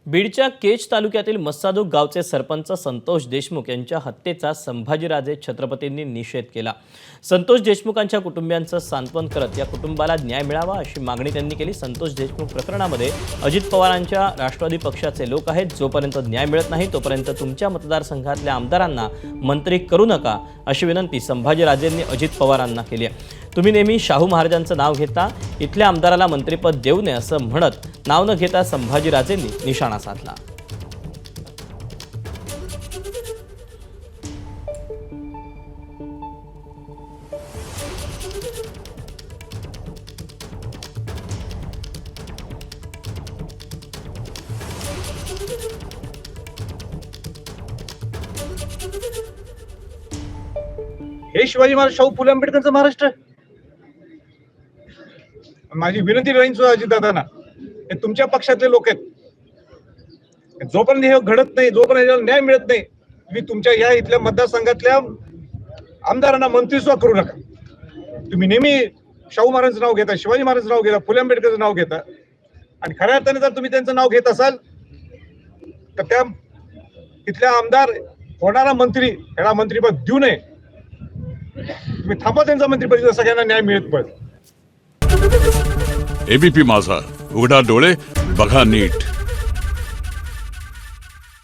बीडच्या केज तालुक्यातील मस्सादूक गावचे सरपंच संतोष देशमुख यांच्या हत्येचा संभाजीराजे छत्रपतींनी निषेध केला। संतोष देशमुखांच्या कुटुंबियांचं सांत्वन करत या कुटुंबाला न्याय मिळावा अशी मागणी त्यांनी केली। संतोष देशमुख प्रकरणामध्ये अजित पवारांच्या राष्ट्रवादी पक्षाचे लोक आहेत। जोपर्यंत न्याय मिळत नाही तोपर्यंत तुमच्या मतदारसंघातल्या आमदारांना मंत्री करू नका अशी विनंती संभाजीराजेंनी अजित पवारांना केली आहे। तुम्ही नेहमी शाहू महाराजांचं नाव घेता, इथल्या आमदाराला मंत्रिपद देऊ नये असं म्हणत नाव न घेता संभाजीराजेंनी निशाणा साधला। हे शिवाजी महाराज शाहू फुले आंबेडकरचं महाराष्ट्र। माझी विनंती राहील अजितदादांना, हे तुमच्या पक्षातले लोक आहेत। जोपर्यंत हे घडत नाही, जोपर्यंत न्याय मिळत नाही, तुम्ही तुमच्या या इथल्या मतदारसंघातल्या आमदारांना मंत्री सुद्धा करू नका। तुम्ही नेहमी शाहू महाराजांचं नाव घेता, शिवाजी महाराजांचं नाव घेता, फुले आंबेडकरचं नाव घेता, आणि खऱ्या अर्थाने जर तुम्ही त्यांचं नाव घेत असाल तर त्या तिथल्या आमदार होणारा मंत्री याला मंत्रिपद देऊ नये। तुम्ही थांबा त्यांचा मंत्रिपद, सगळ्यांना न्याय मिळत पडेल। एबीपी माझा, उघडा डोळे बघा नीट।